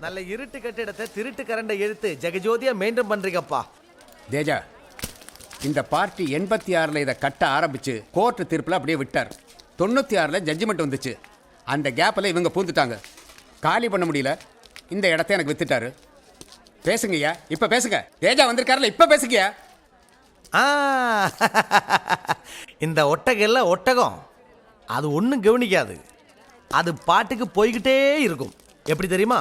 நல்ல இருட்டு கட்டிடத்தை திருட்டு கரண்டை எழுத்து ஜெகஜோதியா மெயின்டைன் பண்றீங்கப்பா. தேஜா, இந்த பார்ட்டி 86ல் இதை கட்ட ஆரம்பிச்சு கோர்ட்டு தீர்ப்பில் அப்படியே விட்டார். 96ல் ஜட்ஜ்மெண்ட் வந்துச்சு. அந்த கேப்பில் இவங்க பூந்துட்டாங்க. காலி பண்ண முடியல. இந்த இடத்த எனக்கு வித்துட்டாரு. பேசுங்கய்யா, இப்போ பேசுங்க. தேஜா வந்திருக்காருல, இப்போ பேசுங்கய்யா. இந்த ஒட்டகம் ஒட்டகம் அது ஒன்றும் கவனிக்காது. அது பாட்டுக்கு போய்கிட்டே இருக்கும். எப்படி தெரியுமா?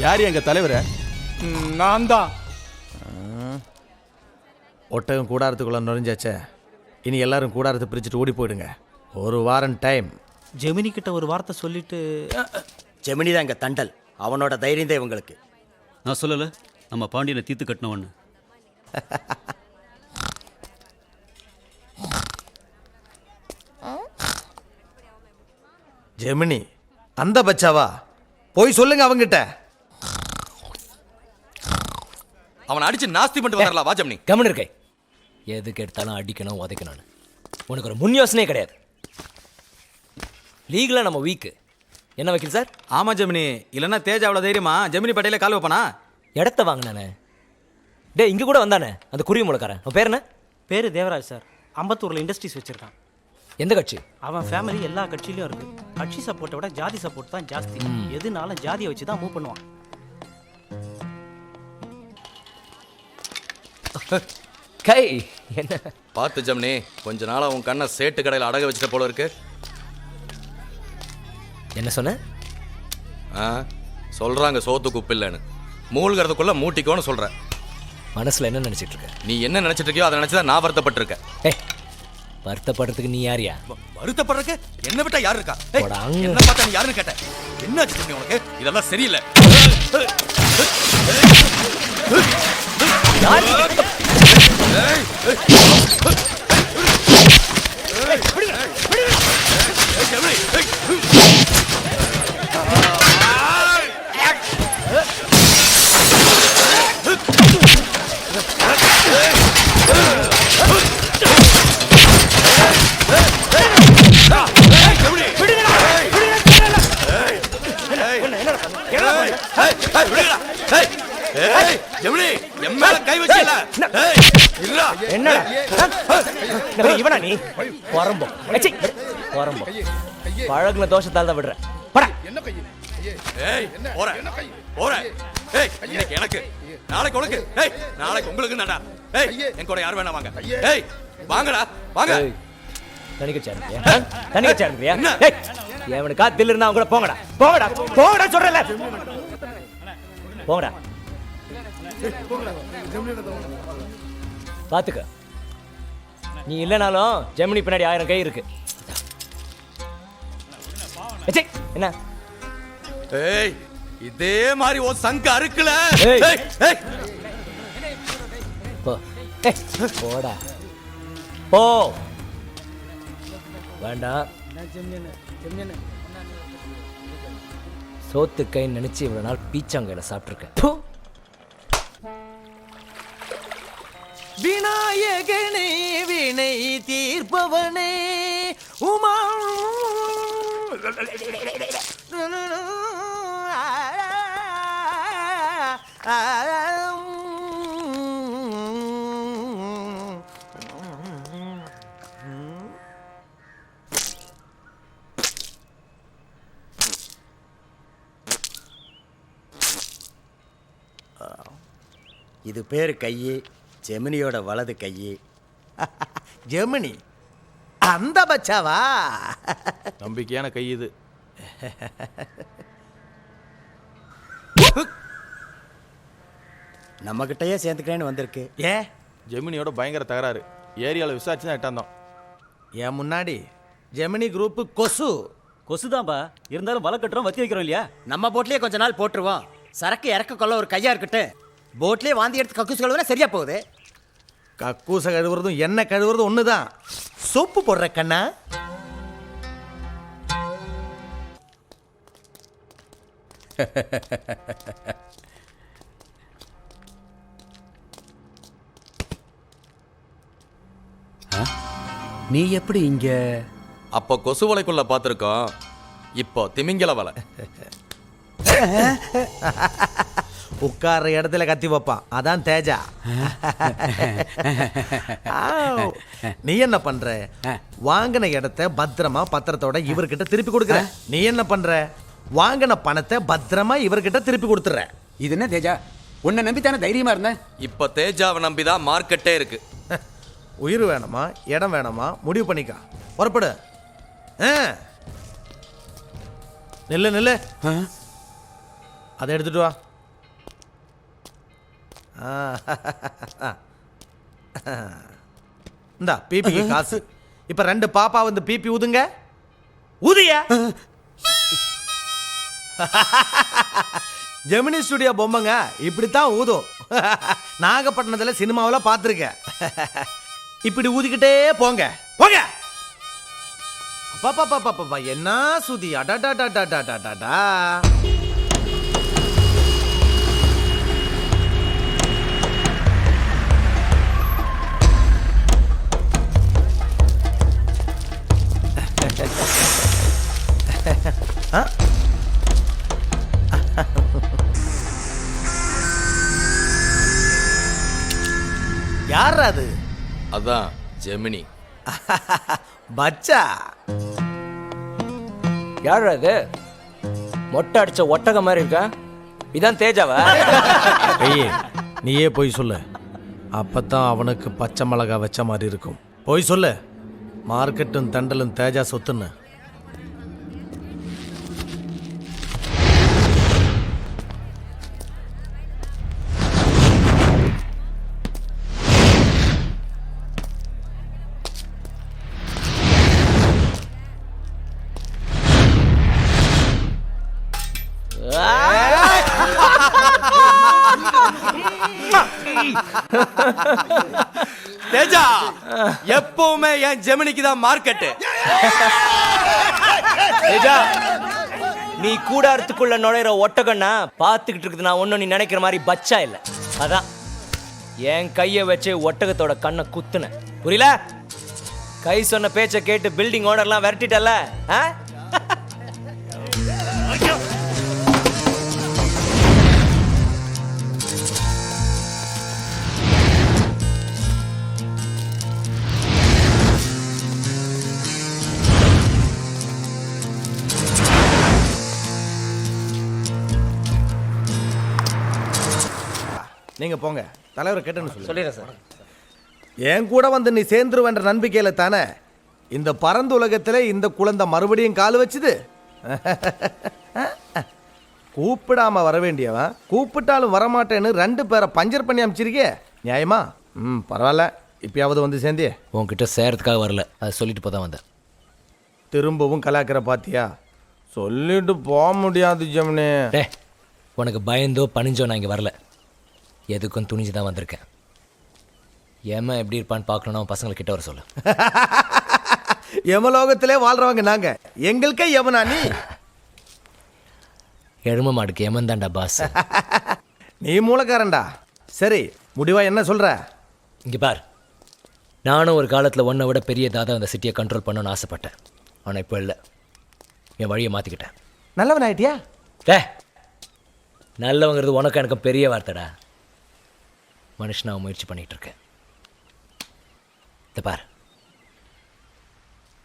யார் எங்க தலைவர? நான் தான். ஒட்டகம் கூடாரத்துக்குள்ள நுழைஞ்சாச்சே. இனி எல்லாரும் கூடாரத்தை பிரிச்சுட்டு ஓடி போயிடுங்க. ஒரு வாரம் டைம். ஜெமினி கிட்ட ஒரு வார்த்தை சொல்லிட்டு. ஜெமினி தான் இங்க தண்டல். அவனோட தைரியம் தான் இவங்களுக்கு. நான் சொல்லல, நம்ம பாண்டியனை தீர்த்து கட்டினவன்னு. ஜெமினி அந்த பச்சாவா? போய் சொல்லுங்க அவங்கிட்ட. அவனை அடிச்சு நாஸ்தி பண்ணிட்டு வரலாம். வா ஜெமினி. கவனம் இருக்கே. எதுக்கு எடுத்தாலும் அடிக்கணும் உதைக்கணும். உனக்கு ஒரு முன் யோசனையே கிடையாது. லீகலா நம்ம வீக்கு. என்ன வக்கீல் சார்? ஆமா ஜெமினி. இல்லைன்னா தேஜ் அவ்வளோ தைரியமா ஜெமினி பட்டையில கால் வைப்பானா? இடத்த வாங்கினானே. டே, இங்க கூட வந்தானே அந்த குருவி முளைக்காரன். அவன் பேர் என்ன? பேரு தேவராஜ் சார். அம்பத்தூர்ல இண்டஸ்ட்ரீஸ் வச்சிருக்கான். எந்த கட்சி? அவன் ஃபேமிலி எல்லா கட்சியிலும் இருக்கு. கட்சி சப்போர்ட்டை விட ஜாதி சப்போர்ட் தான் ஜாஸ்தி. எதுனாலும் ஜாதியை வச்சு தான் மூவ் பண்ணுவான். கை என்ன பார்த்து ஜெமினி, கொஞ்ச நாளா உன் கண்ணை சேட்டு கடையில் அடக வச்சுட்ட போல இருக்கு. என்ன சொன்ன? சொல்றாங்க சோத்து குப்பு இல்லைன்னு. மூழ்கிறதுக்குள்ள மூட்டிக்கோன்னு சொல்ற. மனசுல என்ன நினைச்சிட்டு இருக்க? நீ என்ன நினைச்சிட்டு இருக்கியோ அதை நினைச்சுதான் நான் வருத்தப்பட்டிருக்கேன். வருத்தப்படுறதுக்கு நீ யாரியா? வருத்தப்படுறதுக்கு என்ன விட்டா யாரு இருக்கா? போடா. என்ன பார்த்தா நீ யாருன்னு கேட்ட. என்ன ஆச்சு உனக்கு? இதெல்லாம் சரியில்லை. இவனா நீ? பழகுன தோஷத்தால் தான் விடுற. எனக்கு நாளைக்கு உனக்கு, நாளைக்கு உங்களுக்கு நடா. என் கூட யார் வேணா வாங்க. வாங்கடா வாங்க. எவனுக்கா தில் இருந்தா அவங்க போங்கடா போங்கடா போங்கடா சொல்றல. போங்கடா. பாத்துக்க, நீ இல்லனாலும் ஜெமினி பின்னாடி 1000 கை இருக்கு. என்ன? இதே மாதிரி ஒரு சங்க அறுக்கல. போடா போ. வேண்டாம். சோத்து கை நினைச்சு இவ்வளவு நாள் பீச்சாங்கையில சாப்பிட்டுருக்கேன். விநாயகனே வினை தீர்ப்பவனே உமா இது பேரு கையி. ஜெமினியோட வலது கையி. ஜெமினி அந்த பச்சாவா? நம்பிக்கையான கை இது. நம்ம கிட்டயே சேர்ந்துக்கிறேன்னு வந்திருக்கு. ஏன்? ஜெமினியோட பயங்கர தகராறு. ஏரியாவில் விசாரிச்சு தான் எட்டாந்தோம். என் முன்னாடி ஜெமினி குரூப் கொசுதான்பா. இருந்தாலும் வலை கட்டுறோம், வத்தி வைக்கிறோம் இல்லையா? நம்ம போட்லயே கொஞ்ச நாள் போட்டுருவோம். சரக்கு இறக்க கொள்ள ஒரு கையா இருக்கட்டும். போட்லயே வாந்தி எடுத்து கக்கூஸ் கழுவுனா சரியா போகுது. கக்கூச கழுவுறதும் என்ன கழுவுறதும் ஒண்ணுதான். சோப்பு போடுற கண்ணா. நீ எப்படி இங்க? அப்போ கொசு வலைக்குள்ள பார்த்துருக்கோம், இப்போ திமிங்கல வலை. உட்கார்ற இடத்துல கத்தி வைப்பான், அதான் தேஜா. ஆவ். நீ என்ன பண்ற? வாங்கின இடத்த பத்திரமா பத்திரத்தோட இவர்கிட்ட திருப்பி கொடுக்குற. நீ என்ன பண்ற? வாங்கின பணத்தை பத்திரமா இவர்கிட்ட திருப்பி கொடுத்துற. இது என்ன தேஜா, உன்னை நம்பித்தானே தைரியமா இருந்தேன். இப்போ தேஜாவை நம்பிதான் மார்க்கெட்டே இருக்கு. உயிர் வேணுமா, இடம் வேணுமா, முடிவு பண்ணிக்கா. புறப்படு. நில்லு நில்லு, அதை எடுத்துட்டு வா. இந்தா பிபி காசு. இப்ப 2 பாப்பா வந்து பிபி ஊதுங்க. ஊதிய ஜெமினி ஸ்டுடியோ பொம்மைங்க இப்படித்தான் ஊதும். நாகப்பட்டினத்துல சினிமாவில் பார்த்துருக்கேன். இப்படி ஊதிக்கிட்டே போங்க போங்க. அப்பா என்ன சுதி, அடாடாடாடாடாடாடா. யார் அது? அதான் ஜெமினி. பச்சா. யார் அது? மொட்டை அடிச்ச ஒட்டக மாதிரி இருக்கா? இதான் தேஜாவா? நீயே போய் சொல்லு, அப்பதான் அவனுக்கு பச்சை மிளகா வச்ச மாதிரி இருக்கும். போய் சொல்லு, மார்க்கெட்டும் தண்டலும் தேஜா சொத்துன்னு. தேஜா, எப்பவுமே என் ஜெமினிக்கு தான் மார்க்கெட். தேஜா, நீ கூடாரத்துக்குள்ள நுழையிற ஒட்டகன்னா பார்த்துக்கிட்டு இருக்குது. நான் ஒன்னும் நீ நினைக்கிற மாதிரி பச்சா இல்ல. அதான் என் கையை வச்சு ஒட்டகத்தோட கண்ணை குத்துன. புரியல? கை சொன்ன பேச்சை கேட்டு பில்டிங் ஓனர்லாம் விரட்டிட்டல. நீங்க போங்க, தலைவர் கேட்டேன்னு சொல்லிடுறேன் சார். என் கூட வந்து நீ சேர்ந்துருவன்ற நம்பிக்கையில தானே இந்த பரந்த உலகத்துல இந்த குழந்தை மறுபடியும் கால் வச்சுது. கூப்பிடாம வர வேண்டியவன் கூப்பிட்டாலும் வரமாட்டேன்னு 2 பேரை பஞ்சர் பண்ணி அமைச்சிருக்கே, நியாயமா? பரவாயில்ல, இப்பயாவது வந்து சேர்ந்தே. உன்கிட்ட சேரத்துக்காக வரல, அதை சொல்லிட்டு போதான் வந்தேன். திரும்பவும் கலாக்கிற பாத்தியா? சொல்லிட்டு போக முடியாது ஜெமினி. உனக்கு பயந்தோ பணிஞ்சோ நான் இங்கே வரல, எதுக்கும் துணிஞ்சு தான் வந்திருக்கேன். ஏமா எப்படி இருப்பான்னு பார்க்கணும், பசங்களை கிட்ட வர சொல்லு. யமலோகத்திலே வாழ்றவங்க நாங்க, எங்களுக்கே யமனா நீ? எரும மாடுக்கு யமன் தான்டா பாஸ். நீ மூலக்காரன்டா. சரி, முடிவா என்ன சொல்ற? இங்கே பார், நானும் ஒரு காலத்தில் ஒன்றை விட பெரிய தாதா அந்த சிட்டியை கண்ட்ரோல் பண்ணணும்னு ஆசைப்பட்டேன். ஆனால் இப்போ இல்லை, என் வழியை மாற்றிக்கிட்டேன். நல்லவன் ஆயிட்டியா? நல்லவங்கிறது உனக்கு எனக்கு பெரிய வார்த்தைடா. மனுஷனாக முயற்சி பண்ணிகிட்டு இருக்கேன். இதை பார்,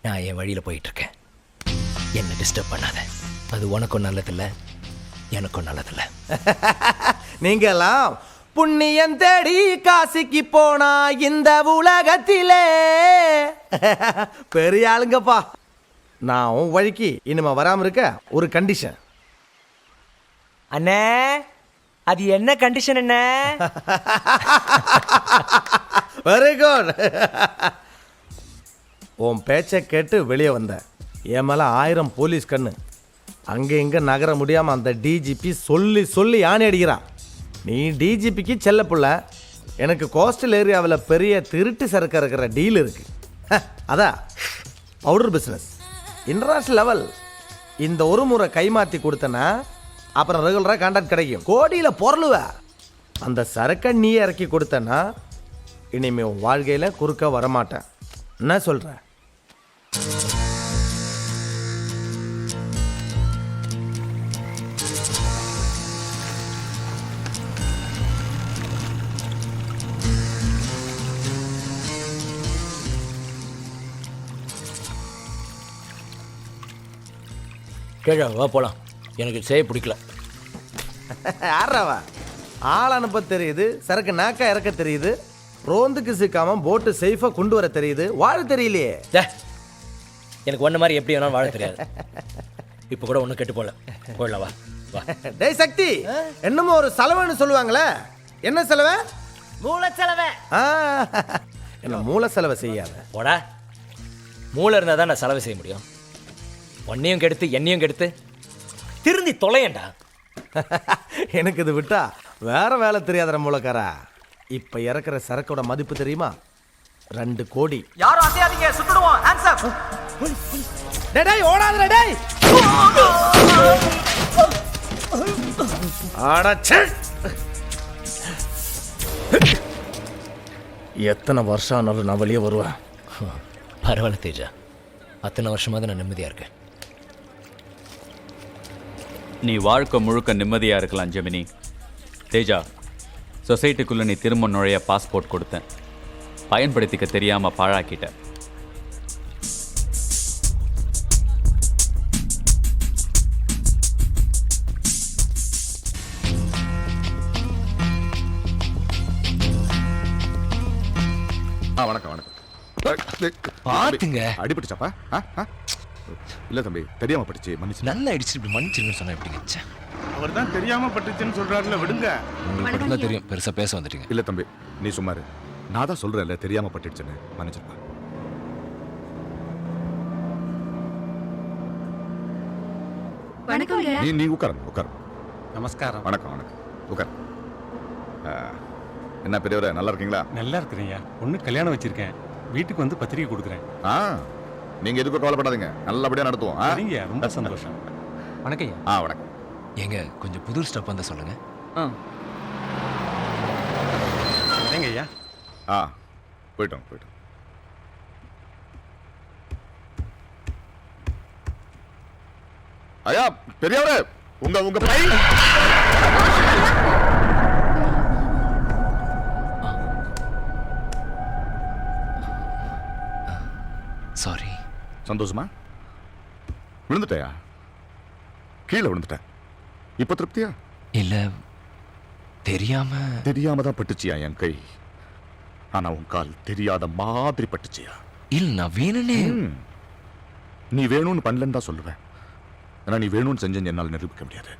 நான் என் வழியில் போயிட்டுருக்கேன். என்னை டிஸ்டர்ப் பண்ணாத. அது உனக்கும் நல்லதில்லை, எனக்கும் நல்லதில்லை. நீங்கெல்லாம் புண்ணியம் தேடி காசிக்கு போனா இந்த உலகத்திலே பெரிய ஆளுங்கப்பா. நான் உன் வழிக்கு இனிமே வராம இருக்க ஒரு கண்டிஷன். அண்ணே, அது என்ன கண்டிஷன் என்ன? Very good. உன் பேச்சை கேட்டு வெளியே வந்த என் மேல 1000 போலீஸ் கண்ணு. அங்க இங்க நகர முடியாம அந்த டிஜிபி சொல்லி சொல்லி யானை அடிக்கிறான். நீ டிஜிபிக்கு செல்ல புள்ள, எனக்கு கோஸ்டல் ஏரியாவில் பெரிய திருட்டு சரக்கு இருக்கிற டீல் இருக்கு. அதான் பவுடர் பிஸ்னஸ் இன்டர்நேஷ்னல் லெவல். இந்த ஒரு முறை கைமாற்றி கொடுத்தனா அப்புறம் ரெகுலராக கான்டாக்ட் கிடைக்கும். கோடியில் பொருளுவ. அந்த சரக்கை நீ இறக்கி கொடுத்தனா இனிமே உன் வாழ்க்கையில் குறுக்க வரமாட்டேன். என்ன சொல்ற? கேழ வா போலாம். எனக்கு செய்ய பிடிக்கல. யாராவா ஆள் அனுப்ப தெரியுது, சரக்கு நாக்கா இறக்க தெரியுது, ரோந்துக்கு சிக்காம போட்டு சேஃபா கொண்டு வர தெரியுது, வாழ தெரியலையே. டே, எனக்கு ஒன்ன மாதிரி எப்படி வேணாலும் வாழ தெரியாது. இப்போ கூட ஒன்றும் கெட்டு போல. போயிடலாம் வா வா. டேய் சக்தி, என்னமோ ஒரு செலவுன்னு சொல்லுவாங்களே, என்ன செலவு? மூலச்செலவை. ஆ, என்ன மூல செலவை செய்யாத. போடா, மூளை இருந்தால் தான் நான் செலவு செய்ய முடியும். ஒன்னையும் கெடுத்து என்னையும் கெடுத்து திருந்தி தொலையண்டா. எனக்கு இது விட்டா வேற வேலை தெரியாத மூலக்காரா. இப்ப இறக்குற சரக்கோட மதிப்பு தெரியுமா? 2 கோடி. யாரும் அசையாதீங்க, சுட்டுடுவோம். Hands up. டேய் டேய், ஓடாதடா டேய். அடச்சே. எத்தனை வருஷம் ஆனாலும் நான் வெளியே வருவேன். பரவாயில்ல தேஜா, அத்தனை வருஷமாவது நான் நிம்மதியாக இருக்கேன். நீ வாழ்க்கை முழுக்க நிம்மதியாக இருக்கலாம் ஜெமினி. தேஜா, சொசைட்டிக்குள்ளே நீ திரும்ப நுழைய பாஸ்போர்ட் கொடுத்தேன், பயன்படுத்திக்க தெரியாமல் பாழாக்கிட்ட. வணக்கம் வணக்கம். பார்த்துங்க. அடிபட்டுச்சாப்பா? இல்ல தம்பி, தெரியாம பட்டுச்சு, மன்னிச்சு. நல்லா அடிச்சு இப்படி மன்னிச்சிருன்னு சொன்னா எப்படிங்க? அவர் தான் தெரியாம பட்டுச்சுன்னு சொல்றாருல, விடுங்க. உங்களுக்கு மட்டும்தான் தெரியும், பெருசா பேச வந்துட்டீங்க. இல்ல தம்பி, நீ சும்மாரு. நான் தான் சொல்றேன்ல, தெரியாம பட்டுடுச்சுன்னு, மன்னிச்சிருப்பா. வணக்கம். நீ உட்காருங்க, உட்காருங்க. நமஸ்காரம். வணக்கம் வணக்கம், உட்காரு. என்ன பெரியவரே, நல்லா இருக்கீங்களா? நல்லா இருக்கிறீங்க. பொண்ணு கல்யாணம் வச்சிருக்கேன், வீட்டுக்கு வந்து பத்திரிக்கை கொடுக்குறேன். நீங்க எதுக்கும் கவலைப்படாதீங்க, நல்லபடியா நடத்துவோம். சரிங்க, ரொம்ப சந்தோஷம். வணக்கம். வணக்கம். ஏங்க கொஞ்சம் புது ஸ்டாப் வந்து சொல்லுங்க. சரிங்க ஐயா. போயிட்டோம். ஐயா பெரியவரே, உங்க பை. சாரி. சந்தோஷமா? விழுந்துட்டயா? கீழே விழுந்துட்டேன். இப்ப திருப்தியா? இல்ல, தெரியாம தான் பட்டுச்சியா என் கை? ஆனா உன் கால் தெரியாத மாதிரி பட்டுச்சியா? இல்ல, நான் வேணும்னே. நீ வேணும்னு பண்ணலன்னு தான் சொல்லுவேன். ஆனா நீ வேணும்னு செஞ்சேன்னு என்னால் நிரூபிக்க முடியாது.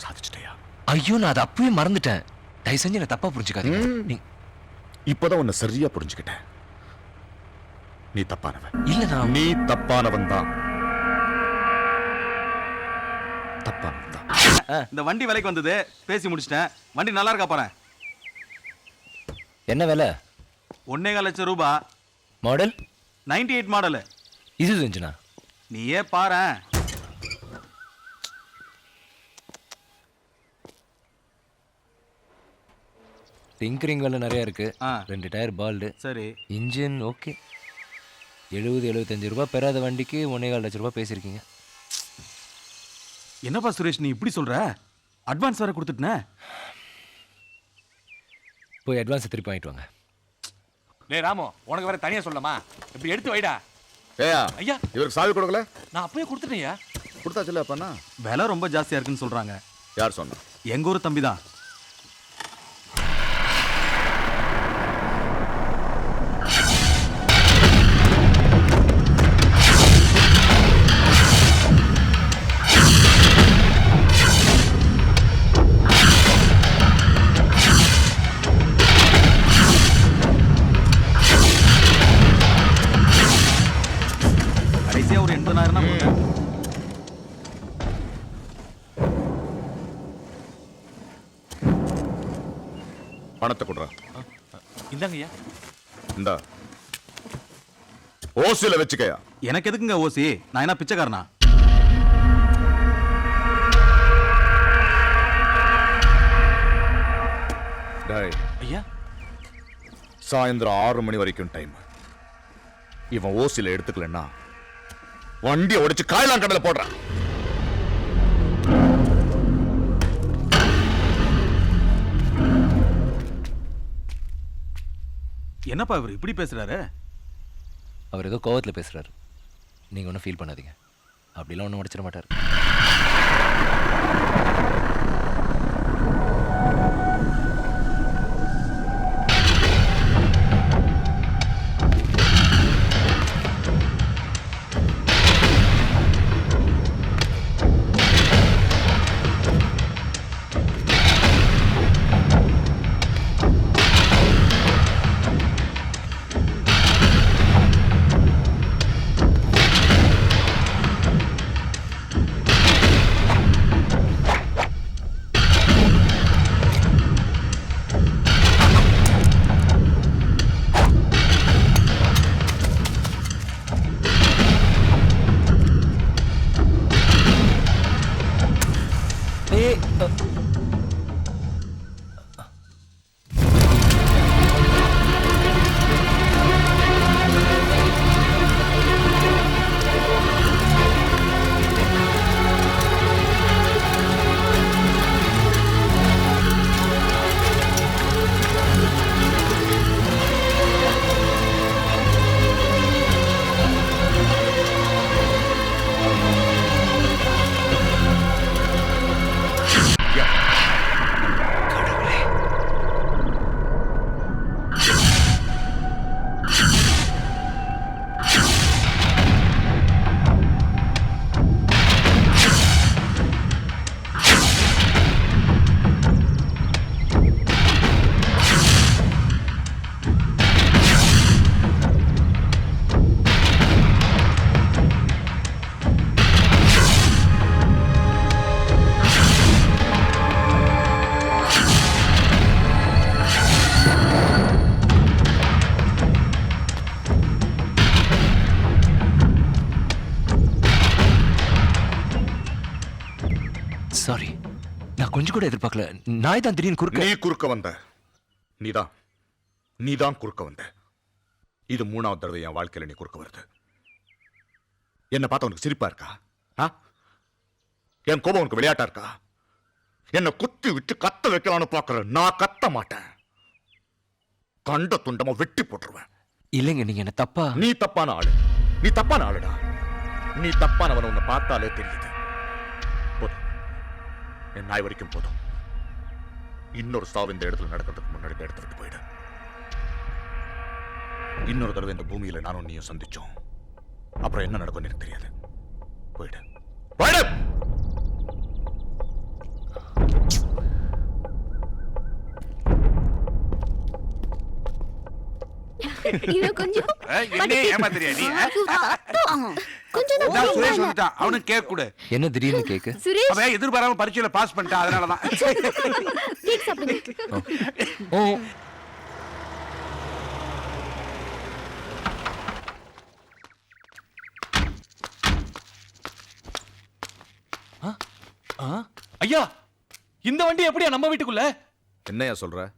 சாதிச்சிட்டயா? ஐயோ, நான் அதை அப்பவே மறந்துட்டேன். தயவு செஞ்சு என்ன தப்பா புரிஞ்சுக்காதீங்க. இப்பதான் உன்னை சரியா புரிஞ்சுக்கிட்டேன். நீ தப்பானவன். இல்ல, நீ தப்பானவன் தான். இந்த வண்டி விலைக்கு வந்தது, பேசி முடிச்சிட்டேன். வண்டி நல்லா இருக்கா பாரு. என்ன விலை? 1.25 லட்சம் ரூபாய். Model 98 model. இது செஞ்சுனா நீயே பாரு. டிங்கரிங் வேலை நிறைய இருக்கு. 2 டயர் பால்டு. சரி. Engine okay. 70-75 ரூபாய் பெறாத வண்டிக்கு 1.25 லட்சம் ரூபாய் பேசியிருக்கீங்க. என்னப்பா சுரேஷ், நீ இப்படி சொல்ற? அட்வான்ஸ் வேற கொடுத்துட்டனே. போய் அட்வான்ஸ் திருப்பி வாங்கிட்டு வாங்க. டேய் ராமு, உனக்கு வேற தனியா சொல்லமா? இப்படி எடுத்து வைடா. ஏயா ஐயா, இவருக்கு சாவி கொடுக்கல? நான் அப்பவே கொடுத்துட்டேன்யா. கொடுத்தாச்சுல அப்பனா? விலை ரொம்ப ஜாஸ்தியா இருக்குன்னு சொல்றாங்க. யார் சொன்னா? எங்க ஊர் தம்பி தான். கடைசியா ஒரு 80,000 தான் கொடுத்தேன். பணத்தை கொடுறா. இந்தாங்கய்யா. இந்தா ஓசில வச்சுக்கயா. எனக்கு எதுக்குங்க ஓசி? நான் என்ன பிச்சைக்காரனா? டேய் ஐயா, சாயந்தரம் 6 மணி வரைக்கும் டைம். இவன் ஓசில எடுத்துக்கலன்னா வண்டியை உடைச்சு காயலாங்கடல போடுறான். என்னப்பா இவர் இப்படி பேசுறாரு? அவர் ஏதோ கோவத்துல பேசுறாரு. நீங்க ஒன்றும் ஃபீல் பண்ணாதீங்க. அப்படிலாம் ஒன்றும் உடைச்சிட மாட்டார். சாரி, நான் கொஞ்சம் கூட எதிர்பார்க்கல. நாய் தான் திடீர்னு குறுக்க. நீ குறுக்க வந்த. நீதான் குறுக்க வந்த. இது 3வது தடவை என் வாழ்க்கையில நீ குறுக்க வருது. என்ன பார்த்தா உனக்கு சிரிப்பா இருக்கா? என் கோபம் உனக்கு விளையாட்டா இருக்கா? என்ன குத்தி விட்டு கத்த வைக்கலாம்னு பாக்குற. நான் கத்த மாட்டேன். கண்ட துண்டமா வெட்டி போட்டுருவேன். இல்லைங்க, நீங்க என்ன தப்பா. நீ தப்பான ஆளு. நீ தப்பான ஆளுடா. நீ தப்பானவன் உன்னை பார்த்தாலே தெரியுது. போதும், என் நாய் வரைக்கும் போதும். இன்னொரு சாவு இந்த இடத்துல நடக்கிறதுக்கு முன்னாடி இந்த இடத்த விட்டு போயிடு. இன்னொரு தடவை இந்த பூமியில நானும் நீயும் சந்திச்சோம். அப்புறம் என்ன நடக்கும்னு எனக்கு தெரியாது. போயிடு, போயிடு. கொஞ்சம் சுரேஷ் வந்துட்டான். அவனுக்கு கேக் கொடு. என்ன திடீர்னு கேக்கு? அவன் எதிர்பாராம பரீட்சையில பாஸ் பண்ணிட்டான், அதனாலதான். ஐயா, இந்த வண்டி எப்படியா நம்ம வீட்டுக்குள்ள? என்னையா சொல்ற?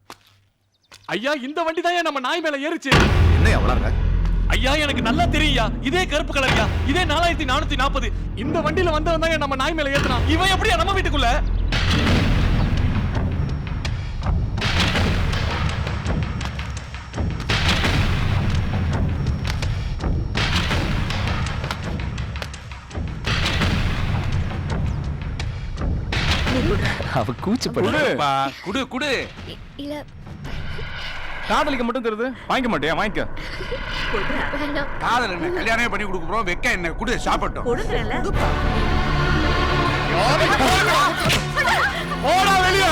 ஐயா, இந்த வண்டி தான் நம்ம நாய் மேல ஏறிச்சு. என்னையா வளர்ற? ஐயா, எனக்கு நல்லா தெரியும்யா. இதே கருப்பு கலர்யா, இதே 4440. இந்த வண்டியில வந்தவன் தான் நம்ம நாய் மேல ஏத்துறான். இவன் எப்படியா நம்ம வீட்டுக்குள்ள? அவ கூச்சப்படு. குடு குடு. இல்ல, காதலிக்க மட்டும் தருது, வாங்கிக்க மாட்டியா? வாங்கிக்க. காதல் என்ன கல்யாணமே பண்ணி கொடுக்க போறோம். வெக்க என்ன? குடு, சாப்பிட்டோம். போடா வெளியே.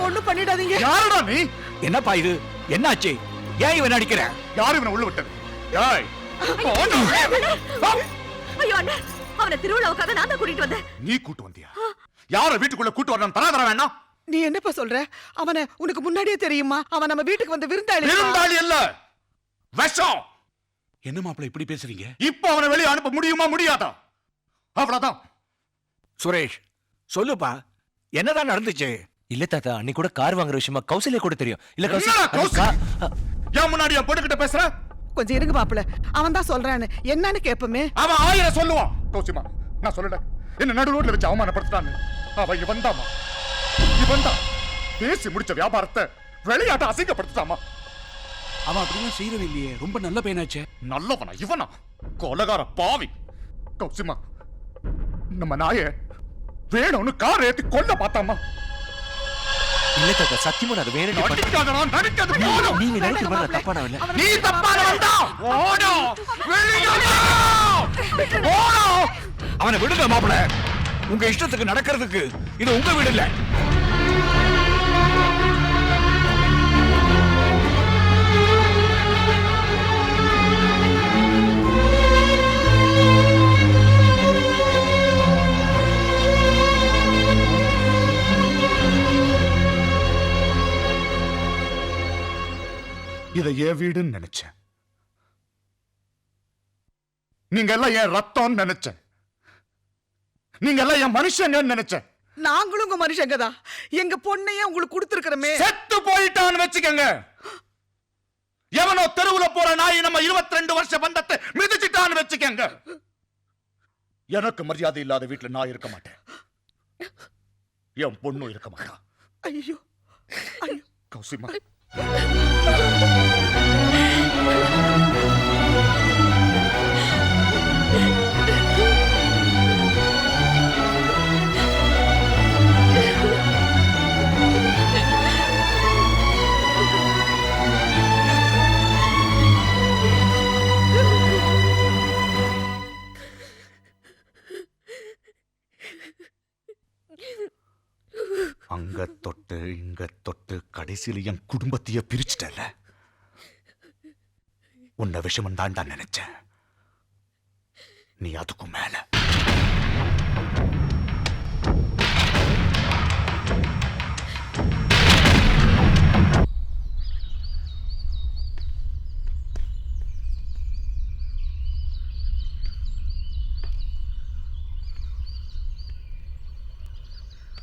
ஒண்ணும் பண்ணிடாதீங்க. யாருடா நீ? என்னப்பா இது? என்னாச்சு? ஏன் இவன் அடிக்கிற? யாரு இவனை உள்ள விட்டது? ஏய், ஐயோ அண்ணா, அவனை திருவிழாவுக்காக நான் தான் கூட்டிட்டு வந்தேன். நீ கூட்டு வந்தியா? யார வீட்டுக்குள்ள கூட்டு வரணும்? தர வேண்டாம். நீ என்னப்பா சொல்ற? அவனை உனக்கு முன்னாடியே தெரியுமா? அவன் நம்ம வீட்டுக்கு வந்த விருந்தாளி. விருந்தாளி இல்ல, விஷம். என்ன மாப்பிள்ள இப்படி பேசுறீங்க? இப்போ அவனை வெளியே அனுப்ப முடியுமா முடியாதா? அவ்வளவுதான். சுரேஷ் சொல்லுப்பா என்னதான் நடந்துச்சு? இல்ல தாத்தா அன்னைக்கு கூட கார் வாங்குற விஷயமா கௌசல்யா கூட தெரியும். இல்ல என்னடா கௌசல்யா? ஏன் முன்னாடி என் பொண்ணுகிட்ட பேசுற? கொஞ்சம் இருங்க மாப்பிள, அவன் தான் சொல்றான்னு என்னன்னு கேப்பமே. அவன் 1000 சொல்லுவான். கௌசிமா நான் சொல்லல, என்ன நடு ரோட்ல வச்சு அவமானப்படுத்துறான்னு. அவன் இவன் தான் பேசி முடிச்ச வியாபாரத்தை விளையாட்ட அசிங்கப்படுத்துறாமா. அவன் அப்படிலாம் செய்யறது இல்லையே, ரொம்ப நல்ல பையனாச்சே. நல்லவனா இவனா? கொலகார பாவி. கௌசிமா நம்ம நாய வேணும்னு கார் ஏத்தி கொல்ல பார்த்தாமா. இல்ல தாத்தா சத்தியமா நான் வேணும். நீங்க நினைக்கிற மாதிரி தப்பான இல்ல. நீ தப்பானவன்டா. ஓடா வெளிய ஓடா. அவனை விடுங்க மாப்பிள, உங்க இஷ்டத்துக்கு நடக்கிறதுக்கு இது உங்க வீடு இல்ல. இதை என் வீடுன்னு நினைச்சேன். நீங்க எல்லாம் என் ரத்தம்னு நினைச்சேன். நீங்க எல்லாம் என் மனுஷங்கன்னு நினைச்சேன். நாங்களும் உங்க மனுஷங்க தான். எங்க பொண்ணையே உங்களுக்கு கொடுத்துருக்கிறோமே. செத்து போயிட்டான்னு வச்சுக்கங்க. எவனோ தெருவுல போற நாய் நம்ம 22 வருஷ பந்தத்தை மிதிச்சிட்டான்னு வச்சுக்கங்க. எனக்கு மரியாதை இல்லாத வீட்டுல நான் இருக்க மாட்டேன். என் பொண்ணும் இருக்க மாட்டா. ஐயோ கௌசிமா அங்க தொட்டு இங்க தொட்டு கடைசியில என் குடும்பத்தையே பிரிச்சுட்டல. உன்ன விஷயம் தான்டா நினைச்சேன். நீ அதுக்கும் மேல.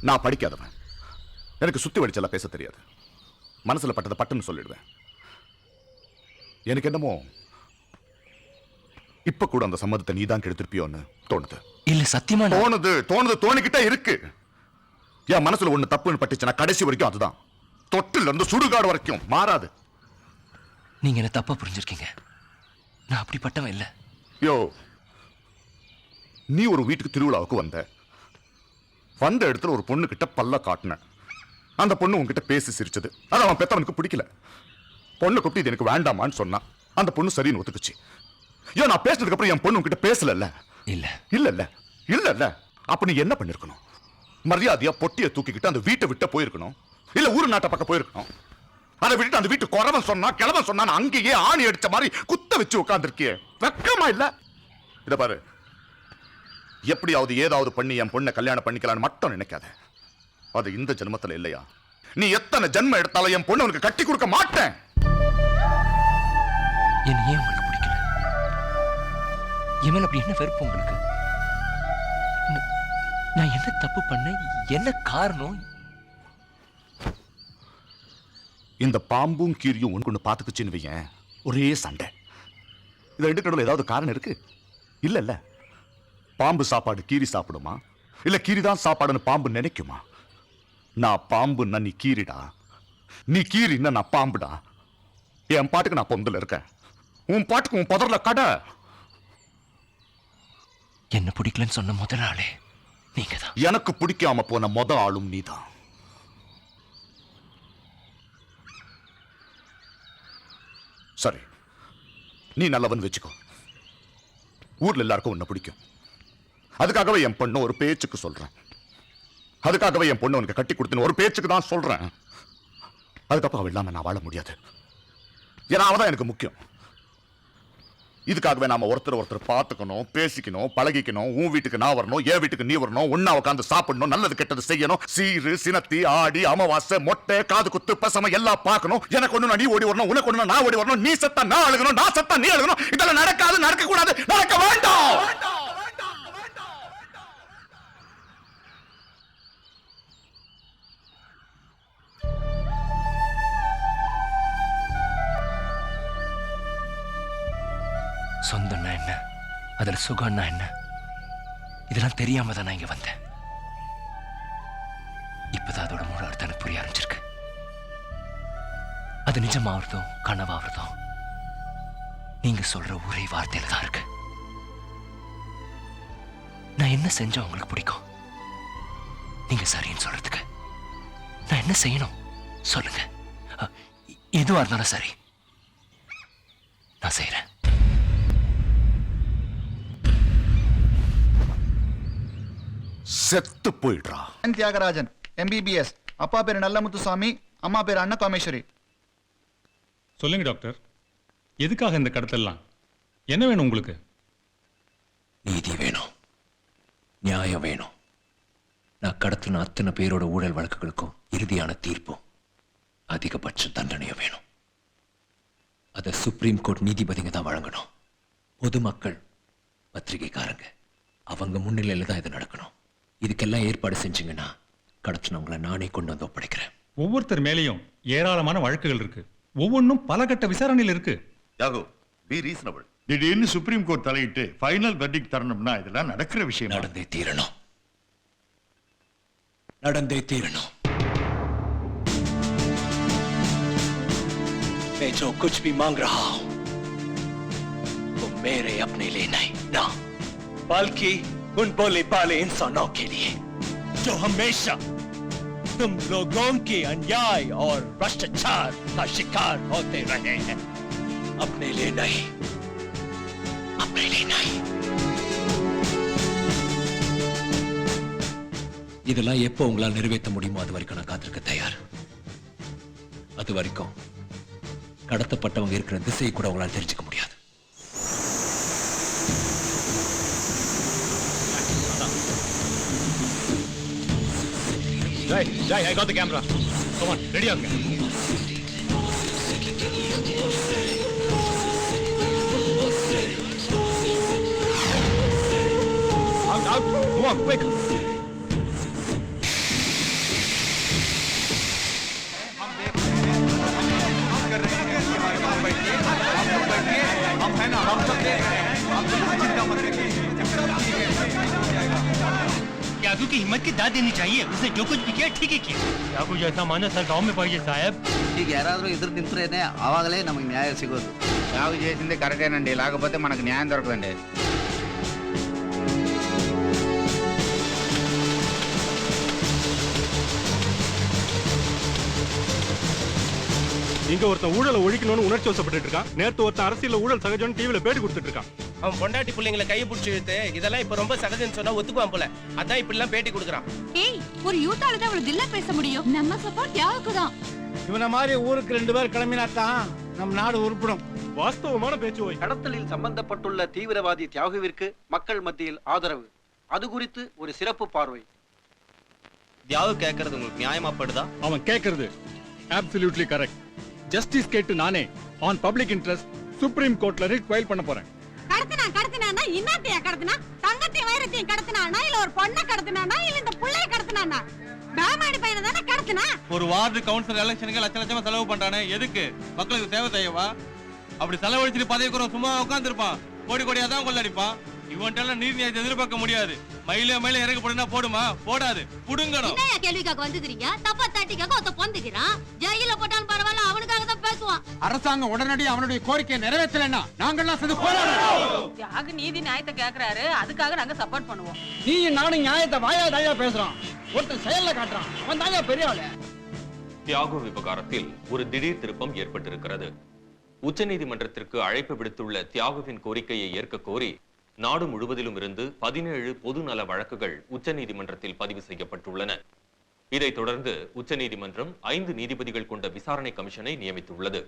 நான் படிக்காதவன். எனக்கு சுத்தி வடிச்செல்லாம் பேச தெரியாது. மனசுல பட்டதை பட்டுன்னு சொல்லிடுவேன். எனக்கு என்னமோ இப்ப கூட அந்த சம்மதத்தை நீதான் கெடுத்திருப்பியோன்னு தோணுது. இல்ல சத்தியமா தோணிக்கிட்டே இருக்கு. என் மனசுல ஒண்ணு தப்புன்னு பட்டுச்சுன்னா கடைசி வரைக்கும் அதுதான். தொட்டில இருந்து சுடுகாடு வரைக்கும் மாறாது. நீங்க என்ன தப்பா புரிஞ்சிருக்கீங்க. நான் அப்படிப்பட்டவன் இல்ல. யோ, நீ ஒரு வீட்டுக்கு திருவிழாவுக்கு வந்த இடத்துல ஒரு பொண்ணு கிட்ட பல்ல காட்டின. அந்த பொண்ணு உன்கிட்ட பேசி சிரிச்சது. அது அவன் பெத்தவனுக்கு பிடிக்கல. பொண்ணு கூப்பிட்டு இது எனக்கு வேண்டாமான்னு சொன்னான். அந்த பொண்ணு சரின்னு ஒத்துக்குச்சு. ஏன் நான் பேசினதுக்கு அப்புறம் என் பொண்ணு உன்கிட்ட பேசல? இல்ல. அப்ப நீ என்ன பண்ணிருக்கணும்? மரியாதையா பொட்டியை தூக்கிக்கிட்டு அந்த வீட்டை விட்டு போயிருக்கணும். இல்ல ஊரு நாட்டை பக்கம் போயிருக்கணும். அதை விட்டுட்டு அந்த வீட்டு குறவன் சொன்னா கிழவன் சொன்னா அங்கேயே ஆணி அடிச்ச மாதிரி குத்த வச்சு உட்கார்ந்துருக்கியே. வெக்கமா இல்ல? இத பாரு, எப்படியாவது ஏதாவது பண்ணி என் பொண்ணை கல்யாணம் பண்ணிக்கலான்னு மட்டும் நினைக்காத. அது இந்த ஜென்மத்துல இல்லையா? நீ எத்தனை ஜென்மம் எடுத்தாலும் என் பொண்ணு உனக்கு கட்டி கொடுக்க மாட்டேன். என்ன ஏன் உங்களுக்கு பிடிக்கல? என் அப்படி என்ன வெறுப்பு உங்களுக்கு? நான் என்ன தப்பு பண்ண? என்ன காரணம்? இந்த பாம்பும் கீரியும் ஒன்று பார்த்துக்குச்சின்னு வையேன், ஒரே சண்டை. இது ரெண்டு கடவுள் ஏதாவது காரணம் இருக்கு? இல்ல. பாம்பு சாப்பாடு கீரி சாப்பிடுமா? இல்ல கீரி தான் சாப்பாடுன்னு பாம்பு நினைக்குமா? நான் பாம்புன்னா நீ கீரிடா, நீ கீரின்னா நான் பாம்புடா. என் பாட்டுக்கு நான் பொந்துல இருக்கேன், உன் பாட்டுக்கு உன் புதர்ல கடை. என்ன பிடிக்கலன்னு சொன்ன முதல் ஆளே நீங்க தான். எனக்கு பிடிக்காம போன ஆளும் நீதான். சரி, நீ நல்லவன் வச்சுக்கோ. ஊர்ல எல்லாருக்கும் உன்னை பிடிக்கும். அதுக்காகவே என் பொண்ணு ஒரு பேச்சுக்கு சொல்றேன். அதுக்காகவே என் பொண்ணு உனக்கு கட்டி கொடுத்துன்னு ஒரு பேச்சுக்கு தான் சொல்றேன். அதுக்கப்புறம் அவ இல்லாம நான் வாழ முடியாது. ஏன்னா அவதான் எனக்கு முக்கியம். இதுக்காகவே நாம ஒருத்தர் பார்த்துக்கணும், பேசிக்கணும், பழகிக்கணும். உன் வீட்டுக்கு நான் வரணும், என் வீட்டுக்கு நீ வரணும், ஒன்னா உட்காந்து சாப்பிடணும், நல்லது கெட்டது செய்யணும், சீரு சினத்தி ஆடி அமாவாசை மொட்டை காது குத்து பசம எல்லாம் பார்க்கணும். எனக்கு ஒண்ணு நீ ஓடி வரணும், உனக்கு ஒண்ணு நான் ஓடி வரணும், நீ சத்தா நான் அழுகணும், நான் சத்தா நீ அழுகணும். இதெல்லாம் நடக்காது, நடக்க கூடாது, நடக்க வேண்டாம். சொந்தம்னா என்ன, அதுல சுகம்னா என்ன, இதெல்லாம் தெரியாம தான் நான் இங்க வந்தேன். இப்பதான் அதோட முழு அர்த்தம் எனக்கு புரிய ஆரம்பிச்சிருக்கு. அது நிஜமாவதும் கனவாவதும் நீங்க சொல்ற ஒரே வார்த்தையில தான் இருக்கு. நான் என்ன செஞ்சா உங்களுக்கு பிடிக்கும்? நீங்க சரின்னு சொல்றதுக்கு நான் என்ன செய்யணும் சொல்லுங்க. எதுவா இருந்தாலும் சரி நான் செய்யறேன். செத்து போயிடுறா. தியாகராஜன், MBBS. அப்பா பேரு நல்லமுத்துசாமி, அம்மா பேரு அண்ணா காமேஸ்வரி. சொல்லுங்க டாக்டர், எதுக்காக இந்த கடத்தலாம்? என்ன வேணும் உங்களுக்கு? நீதி வேணும், நியாயம் வேணும். நான் கடத்தின அத்தனை பேரோட ஊழல் வழக்குகளுக்கும் இறுதியான தீர்ப்பும் அதிகபட்ச தண்டனையும் வேணும். அதை சுப்ரீம் கோர்ட் நீதிபதிங்க தான் வழங்கணும். பொதுமக்கள், பத்திரிகைக்காரங்க அவங்க முன்னிலையில தான் இது நடக்கணும். இதுக்கெல்லாம் ஏற்பாடு செஞ்சீங்கன்னா கடத்தினவங்களை நானே கொண்டு வந்து ஒப்படைக்கிறேன். ஒவ்வொருத்தர் மேலேயும் ஏராளமான வழக்குகள் இருக்கு. ஒவ்வொன்றும் பல கட்ட விசாரணையில் இருக்கு. யாகோ, பி ரீசனபிள். திடீர்னு சுப்ரீம் கோர்ட் தலையிட்டு ஃபைனல் வெர்டிக்ட் தரணும்னா இதெல்லாம் நடக்கிற விஷயம். நடந்தே தீரணும், நடந்தே தீரணும். मैं जो कुछ भी मांग रहा हूं वो मेरे अपने लिए नहीं ना, बल्कि उन भोले भाले इंसानों के लिए जो हमेशा तुम लोगों के अन्याय और भ्रष्टाचार का शिकार होते रहे हैं. अपने लिए नहीं, अपने लिए नहीं. இதெல்லாம் எப்போ உங்களால் நிறைவேற்ற முடியுமோ அது வரைக்கும் நான் காத்திருக்க தயார். அது வரைக்கும் கடத்தப்பட்டவங்க இருக்கிற திசையை கூட உங்களால் தெரிஞ்சுக்க முடியாது. I got the camera. Come on, ready ஆகுங்க. Out, move on, quick. त्यागू की हिम्मत की दाद देनी चाहिए. उसने जो कुछ भी किया ठीक ही किया. त्यागू जैसा माना सर गांव में पाइए साहब. ಈಗ ಯಾರಾದ್ರೂ ಎದುರು ನಿಂತ್ರೇನೆ ಆವಾಗಲೇ ನಮಗೆ ನ್ಯಾಯ ಸಿಗೋದು. యాగు చేసింది కరెక్టేనండి, లేకపోతే మనకు న్యాయం దొరకదండి. இங்க ஒருத்தன் ஊழலை ஒழிக்கணும்னு உணர்ச்சி வசப்பட்டு இருக்கான். நேத்து ஒருத்தன் அரசியல் ஊழல் சகஜம்னு டிவில பேட்டி கொடுத்துட்டு இருக்கான். அவன் பொண்டாட்டி பிள்ளைங்களை கையை பிடிச்சி இழுத்து இதெல்லாம் இப்ப ரொம்ப சகஜம்னு சொன்னா ஒத்துக்குவான் போல. அதான் இப்படி எல்லாம் பேட்டி கொடுக்குறான். ஏய், ஒரு யூத்தால தான் அவ்வளவு தில்லா பேச முடியும். நம்ம சப்போர்ட் தியாகுக்கு தான். இவன மாதிரி ஊருக்கு 2 பேர் கிளம்பினாத்தான் நம் நாடு உருப்படும். வாஸ்தவமான பேச்சு. கடத்தலில் சம்பந்தப்பட்டுள்ள தீவிரவாதி தியாகுவிற்கு மக்கள் மத்தியில் ஆதரவு. அது குறித்து ஒரு சிறப்பு பார்வை. தியாகு கேட்கறது உங்களுக்கு நியாயமாப்படுதா? அவன் கேட்கறது absolutely correct. ஜஸ்டிஸ் கேட்டு நானே ஆன் பப்ளிக் இன்ட்ரஸ்ட் சுப்ரீம் கோர்ட்ல ரிட் ஃபைல் பண்ண போறேன். கடத்தினா இன்னத்தைய கடத்தினா, தங்கத்தையும் வைரத்தையும் கடத்தினானா, இல்ல ஒரு பொண்ணை கடத்தினானா, இல்ல இந்த புள்ளைய கடத்தினானா? பேமாடி பையனை தானே கடத்தினா. ஒரு வார்டு கவுன்சிலர் எலெக்ஷனுக்கு லட்ச லட்சமா செலவு பண்றானே, எதுக்கு? மக்களுக்கு தேவை செய்யவா? அப்படி செலவழிச்சிட்டு பதவிக்குறோம் சும்மா உட்கார்ந்து இருப்பான். கோடி கோடியா தான் கொள்ளடிப்பான். இவன்ட்டெல்லாம் நீதி நியாயத்தை எதிர்பார்க்க முடியாது. மயில இறங்க போடுனா போடுமா? போடாது, புடுங்கணும். என்ன கேள்விக்காக வந்துக்கிறீங்க? தப்பா தட்டிக்காக ஒருத்த பொந்துக்கிறான். ஜெயில போட்டாலும் பரவாயில்ல, அவனுக்காக தான் பேசுவான். அரசாங்கம் உடனடி அவனுடைய கோரிக்கையை நிறைவேற்றலைன்னா நாங்கள்லாம் சேர்ந்து போராடுறோம். தியாகு நீதி நியாயத்தை கேக்குறாரு, அதுக்காக நாங்க சப்போர்ட் பண்ணுவோம். நீ நானும் நியாயத்தை வாயா தாயா பேசுறான். ஒருத்தன் செயல்ல காட்டுறான். அவன் தாயா பெரிய ஆளு. தியாகு விவகாரத்தில் ஒரு திடீர் திருப்பம் ஏற்பட்டிருக்கிறது. உச்சநீதிமன்றத்திற்கு அழைப்பு விடுத்துள்ள தியாகுவின் கோரிக்கையை ஏற்க கோரி நாடு முழுவதிலும் இருந்து 17 பொது நல வழக்குகள் உச்சநீதிமன்றத்தில் பதிவு செய்யப்பட்டுள்ளன. இதைத் தொடர்ந்து உச்சநீதிமன்றம் 5 நீதிபதிகள் கொண்ட விசாரணை கமிஷனை நியமித்துள்ளது.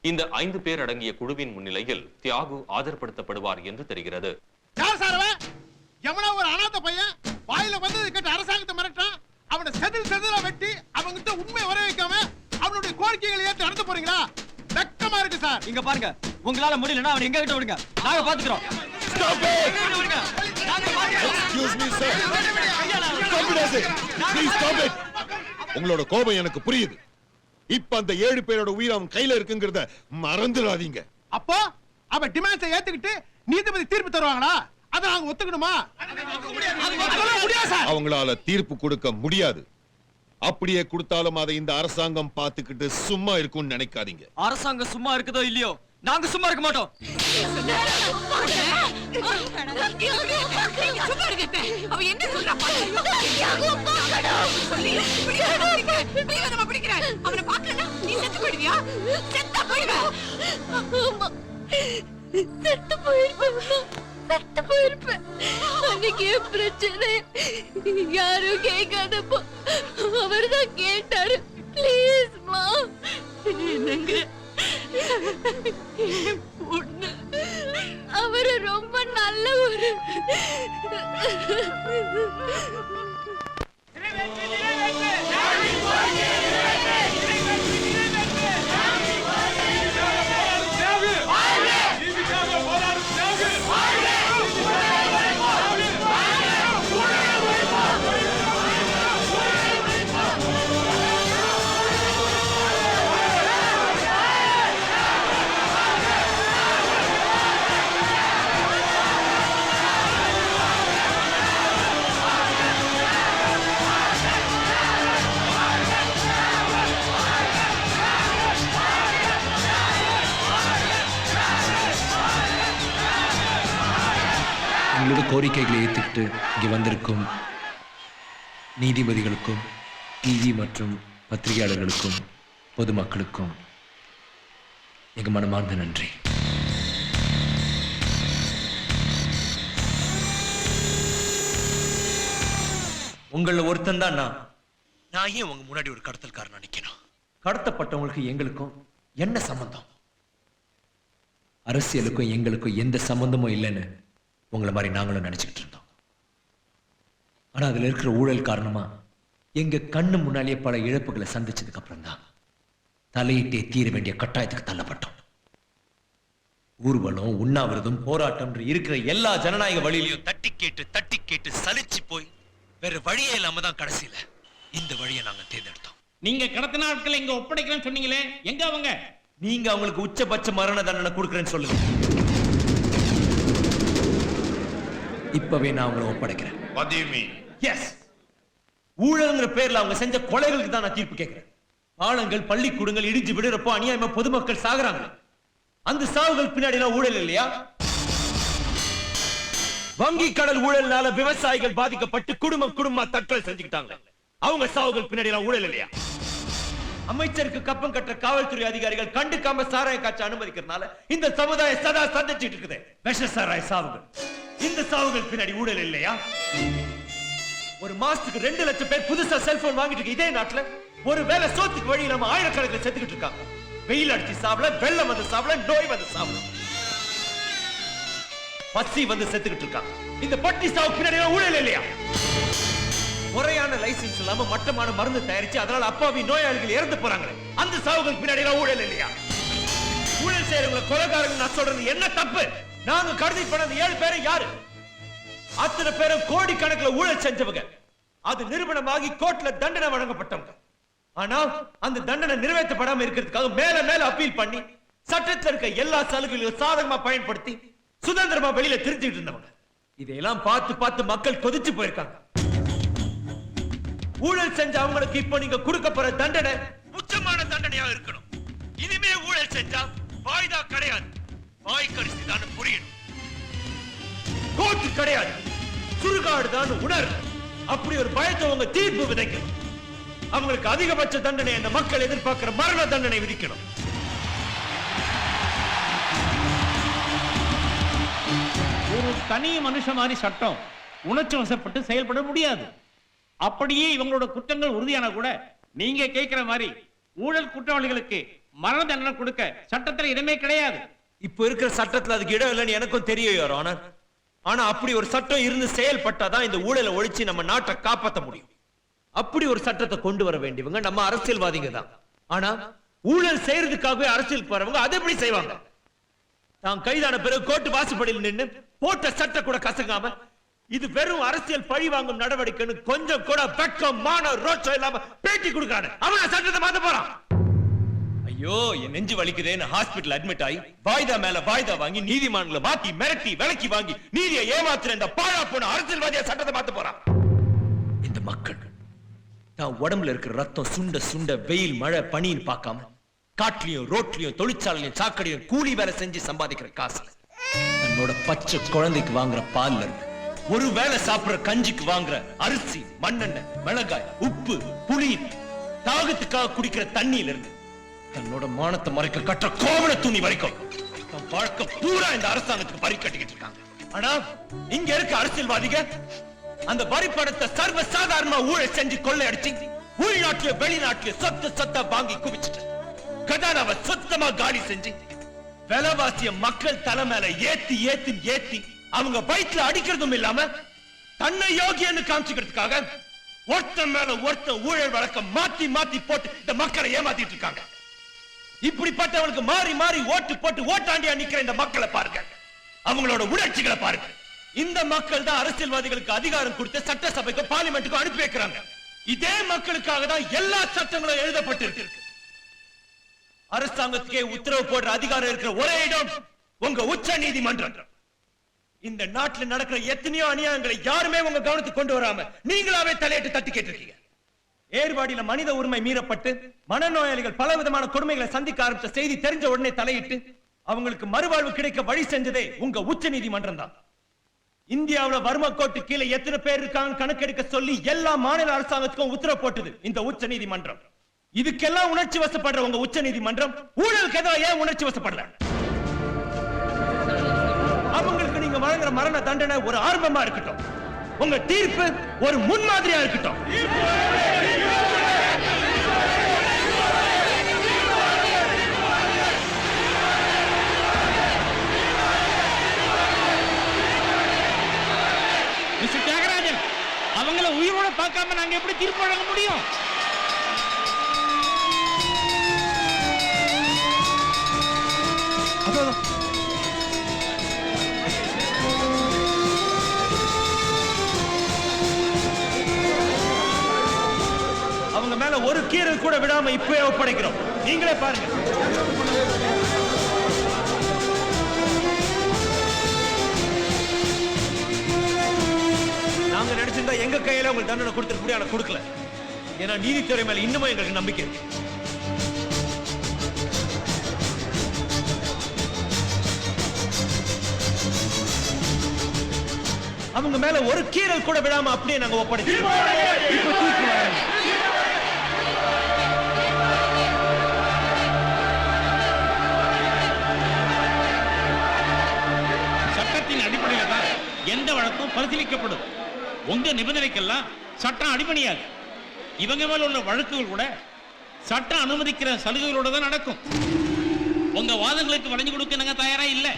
இந்த 5 பேர் அடங்கிய குழுவின் முன்னிலையில் தியாகு ஆஜர்படுத்தப்படுவார் என்று தெரிகிறது. எவனோ ஒரு அனாத பையன் வாயில வந்தது கேட்டு அரசாங்கத்தை மிரட்டான். அவனை செதில் வெட்டி அவங்கிட்ட உண்மை வர வைக்காம அவனுடைய கோரிக்கைகளை ஏற்று நடத்த போறீங்களா? வெக்கமா இருக்கு சார். இங்க பாருங்க, உங்களால முடியலன்னா அவனை எங்க கிட்ட விடுங்க, நாங்க பாத்துக்கிறோம். உங்களோட கோபம் எனக்கு புரியுது. இப்ப அந்த 7 பேரோட உயிர் அவன் கையில இருக்குங்கிறத மறந்துடாதீங்க. அப்போ அவ டிமாண்ட்ஸை ஏத்துக்கிட்டு நீதிபதி தீர்ப்பு தருவாங்களா? அதை நாங்க ஒத்துக்கணுமா? முடியாது சார். அவங்களால தீர்ப்பு கொடுக்க முடியாது. அப்படியே கொடுத்தாலும் அதை இந்த அரசாங்கம் பார்த்துக்கிட்டு சும்மா இருக்கும்னு நினைக்காதீங்க. அரசாங்கம் சும்மா இருக்குதோ இல்லையோ, நாங்க சும்மா இருக்க மாட்டோம். அவ என்ன சொல்றா? அவனை பாக்கலன்னா நீ செத்து போயிடுவியா? செத்தா போயிடுவ. செத்து போயிருப்பேன், செத்து போயிருப்பேன். அன்னைக்கு என் பிரச்சனை யாரும் கேட்காதப்போ அவர்தான் கேட்டாரு. ப்ளீஸ் மா, என்னங்க பொண்ணு, அவரு ரொம்ப நல்ல ஒரு எங்களோட கோரிக்கைகளை ஏற்றுக்கிட்டு இங்கே வந்திருக்கும் நீதிபதிகளுக்கும் டிவி மற்றும் பத்திரிகையாளர்களுக்கும் பொதுமக்களுக்கும் எங்கள் மனமார்ந்த நன்றி. உங்களில் ஒருத்தன் தான் நான் ஏன் உங்க முன்னாடி ஒரு கடத்தல்காரன் நினைக்கணும்? கடத்தப்பட்டவங்களுக்கு எங்களுக்கும் என்ன சம்பந்தம்? அரசியலுக்கும் எங்களுக்கும் எந்த சம்பந்தமும் இல்லைன்னு உங்களை மாதிரி நாங்களும் நினைச்சுக்கிட்டு இருந்தோம். ஆனா அதுல இருக்கிற ஊழல் காரணமா எங்க கண்ணு முன்னாலேயே பல இழப்புகளை சந்திச்சதுக்கு அப்புறம் தான் தலையிட்டே தீர வேண்டிய கட்டாயத்துக்கு தள்ளப்பட்டோம். ஊர்வலம், உண்ணாவிரதம், போராட்டம் இருக்கிற எல்லா ஜனநாயக வழியிலையும் தட்டி கேட்டு சலிச்சு போய் வேற வழியே இல்லாம தான் கடைசியில இந்த வழியை நாங்க தேர்ந்தெடுத்தோம். நீங்க கடத்தின ஆட்களை இங்க ஒப்படைக்கிறேன்னு சொன்னீங்களே, எங்க அவங்க? நீங்க அவங்களுக்கு உச்சபட்ச மரண தண்டனை கொடுக்குறேன்னு சொல்லுங்க. இப்பவே நான் அவங்களை ஒப்படைக்கிறேன். எஸ், ஊழல்ங்கிற பேர்ல அவங்க செஞ்ச கொலைகளுக்கு தான் நான் தீர்ப்பு கேட்கிறேன். பாலங்கள், பள்ளிக்கூடங்கள் இடிஞ்சு விடுறப்போ அநியாயமா பொதுமக்கள் சாகுறாங்க. அந்த சாவுகள் பின்னாடி ஊழல் இல்லையா? வங்கி கடல் ஊழல்னால விவசாயிகள் பாதிக்கப்பட்டு குடும்பமா தற்கொலை செஞ்சுக்கிட்டாங்க. அவங்க சாவுகள் பின்னாடி ஊழல் இல்லையா? அமைச்சருக்கு கப்பம் கட்டுற காவல்துறை அதிகாரிகள் கண்டுக்காம சாராய காய்ச்ச அனுமதிக்கிறதுனால இந்த சமுதாயம் சதா சந்திச்சுட்டு இருக்குது விஷ சாராய சாவுகள். இந்த சாவுகள் பின்னாடி ஊழல் இல்லையா? ஒரு மாசத்துக்கு 2 லட்சம் பேர் புதுசா செல்போன் வாங்கிட்டு இருக்கு இதே நாட்டுல. ஒரு வேளை சோத்துக்கு வழி இல்லாம ஆயிரக்கணக்கில் செத்துக்கிட்டு இருக்காங்க. வெயில் அடிச்சு சாவல, வெள்ளம் வந்து சாவல, நோய் வந்து சாவல, பசி வந்து செத்துக்கிட்டு இருக்காங்க. இந்த பட்டி சாவு பின்னாடி ஊழல் இல்லையா? முறையான லைசன்ஸ் இல்லாம மட்டமான மருந்து தயாரிச்சு அதனால அப்பாவி நோயாளிகள் இறந்து போறாங்க. அந்த சாவுகள் பின்னாடி ஊழல் இல்லையா? ஊழல் செய்யறவங்க கொலைகாரங்க நான் சொல்றது என்ன தப்பு? நாங்க கருதி பண்ணது 7 பேரும் யாரு? அத்தனை பேரும் கோடி கணக்குல ஊழல் செஞ்சவங்க. அது நிரூபணமாகி கோர்ட்ல தண்டனை வழங்கப்பட்டவங்க. ஆனா அந்த தண்டனை நிறைவேற்றப்படாம இருக்கிறதுக்காக மேல அப்பீல் பண்ணி சட்டத்தில் இருக்க எல்லா சலுகைகளையும் சாதகமா பயன்படுத்தி சுதந்திரமா வெளியில தெரிஞ்சுட்டு இருந்தவங்க. இதையெல்லாம் பார்த்து மக்கள் கொதிச்சு போயிருக்காங்க. ஊழல் செஞ்ச அவங்களுக்கு இப்ப நீங்க கொடுக்க போற தண்டனை உச்சமான தண்டனையா இருக்கணும். இனிமே ஊழல் செஞ்சா வாய்தா கிடையாது, வாய் கடிச்சு தான் புரியணும். கோர்ட்டு கிடையாது, சுடுகாடு தான் உணர். அப்படி ஒரு பயத்தை உங்க தீர்ப்பு விதைக்கணும். அவங்களுக்கு அதிகபட்ச தண்டனை அந்த மக்கள் எதிர்பார்க்கிற மரண தண்டனை விதிக்கணும். ஒரு தனி மனுஷன் மாதிரி சட்டம் உணர்ச்சி வசப்பட்டு செயல்பட முடியாது. அப்படியே இவங்களோட குற்றங்கள் உறுதியான கூட நீங்க கேட்கிற மாதிரி ஊழல் குற்றவாளிகளுக்கு மரண தண்டனை கொடுக்க சட்டத்துல இடமே கிடையாது. இப்ப இருக்கிற சட்டத்துல அதுக்கு இடம் இல்லைன்னு எனக்கும் தெரியும் யுவர் ஆனர். ஆனா அப்படி ஒரு சட்டம் இருந்து செயல்பட்டாதான் இந்த ஊழலை ஒழிச்சு நம்ம நாட்டை காப்பாற்ற முடியும். அப்படி ஒரு சட்டத்தை கொண்டு வர வேண்டியவங்க நம்ம அரசியல்வாதிங்க தான். ஆனா ஊழல் செய்யறதுக்காகவே அரசியல் போறவங்க அதை எப்படி செய்வாங்க? தான் கைதான பிறகு கோர்ட்டு வாசப்படியில் நின்று போட்ட சட்ட கூட கசங்காம இது வெறும் அரசியல் பழி வாங்கும் நடவடிக்கைன்னு கொஞ்சம் கூட வெட்கம், மான, ரோட்சம் இல்லாம பேட்டி கொடுக்கானே அவன சட்டத்தை மாத்த போறான். ஐயோ என் நெஞ்சு வலிக்குதேன்னு ஹாஸ்பிடல் அட்மிட் ஆகி வாய்தா மேல வாய்தா வாங்கி நீதிமன்றங்களை மாத்தி மிரட்டி விலைக்கு வாங்கி நீதியை ஏமாத்துற இந்த பாழா போன அரசியல்வாதியா சட்டத்தை மாத்த போறான். இந்த மக்கள் தான் உடம்புல இருக்கிற ரத்தம் சுண்ட சுண்ட வெயில் மழை பனின்னு பார்க்காம காட்டுலயும் ரோட்லயும் தொழிற்சாலையும் சாக்கடையும் கூலி வேலை செஞ்சு சம்பாதிக்கிற காசு தன்னோட பச்சை குழந்தைக்கு வாங்குற பால்ல இருந்து ஒரு வேளை சாப்பிடுற கஞ்சிக்கு வாங்குற அரிசி மண்ணெண்ணெய் மிளகாய் உப்பு புளி தாகத்துக்காக குடிக்கிற தண்ணியில இருந்து தன்னோட மானத்தை மறைக்க கட்டுற கோவண துணி வரைக்கும் தன் வாழ்க்கை பூரா இந்த அரசாங்கத்துக்கு வரி கட்டிக்கிட்டு இருக்காங்க. ஆனா இங்க இருக்க அரசியல்வாதிக அந்த வரி பணத்தை சர்வ சாதாரணமா ஊழல் செஞ்சு கொள்ளையடிச்சு உள்நாட்டுல வெளிநாட்டுல சொத்தா வாங்கி குவிச்சுட்டு கதானாவை சொத்தமா காலி செஞ்சு விலைவாசிய மக்கள் தலை மேல ஏத்தி அவங்க வயிற்றுல அடிக்கிறதும் இல்லாம தன்னை யோகியன்னு காமிச்சுக்கிறதுக்காக ஒருத்தன் மேல ஒருத்தன் ஊழல் வழக்கம் மாத்தி போட்டு இந்த மக்களை ஏமாத்திட்டு இருக்காங்க. இப்படிப்பட்டவங்களுக்கு மாறி மாறி ஓட்டு போட்டு ஓட்டாண்டியா நிக்கிற இந்த மக்களை பாருங்க, அவங்களோட உணர்ச்சிகளை பாருங்க. இந்த மக்கள் தான் அரசியல்வாதிகளுக்கு அதிகாரம் கொடுத்து சட்டசபைக்கு பார்லிமெண்ட்டுக்கு அனுப்பி வைக்கிறாங்க. இதே மக்களுக்காக தான் எல்லா சட்டங்களும் எழுதப்பட்டிருக்கு. அரசாங்கத்துக்கே உத்தரவு போடுற அதிகாரம் இருக்கிற ஒரே இடம் உங்க உச்ச நீதிமன்றம். இந்த நாட்டில் நடக்கிற எத்தனையோ அநியாயங்களை யாருமே உங்க கவனத்துக்கு கொண்டு வராம நீங்களாவே தலையிட்டு தட்டி கேட்டிருக்கீங்க. ஏர்வாடியில மனித உரிமை மீறப்பட்டு மனநோயாளிகள் பல விதமான கொடுமைகளை சந்திக்க ஆரம்பிச்ச செய்தி தெரிஞ்ச உடனே தலையிட்டு அவங்களுக்கு மறுவாழ்வு கிடைக்க வழி செஞ்சதே உங்க உச்ச நீதிமன்றம் தான். இந்தியாவுல வறுமை கோட்டு கீழே எத்தனை பேர் இருக்காங்க கணக்கெடுக்க சொல்லி எல்லா மாநில அரசாங்கத்துக்கும் உத்தரவு போட்டது இந்த உச்ச நீதிமன்றம். இதுக்கெல்லாம் உணர்ச்சி வசப்படுற உங்க உச்ச நீதிமன்றம் ஊழலுக்கு எதிராக ஏன் உணர்ச்சி வசப்படல? அவங்களுக்கு நீங்க வழங்குற மரண தண்டனை ஒரு ஆரம்பமா இருக்கட்டும், உங்க தீர்ப்பு ஒரு முன்மாதிரியா இருக்கட்டும். மிஸ்டர் தியாகராஜன், அவங்கள உயிரோட பார்க்காம நாங்க எப்படி தீர்ப்பு வழங்க முடியும்? அவங்க மேல ஒரு கீரல் கூட விடாம இப்பவே ஒப்படைக்கிறோம். நீங்களே பாருங்க. நாங்க நினைச்சிருந்தா எங்க கையில உங்களுக்கு தண்டனை கொடுத்துருக்க முடியும், ஆனா கொடுக்கல. ஏன்னா நீதித்துறை மேல இன்னமும் எங்களுக்கு நம்பிக்கை இருக்கு. அவங்க மேல ஒரு கீரல் கூட விடாம அப்படியே நாங்க ஒப்படைக்கிறோம். சட்டத்தின் அடிப்படையில் தான் எந்த வழக்கும் பரிசீலிக்கப்படும். உங்க நிபந்தனைக்கெல்லாம் சட்டம் அடிப்படையாது. இவங்க மேல உள்ள வழக்குகள் கூட சட்டம் அனுமதிக்கிற சலுகைகளோட தான் நடக்கும். உங்க வாதங்களுக்கு வளைஞ்சு கொடுக்க நாங்க தயாரா இல்ல.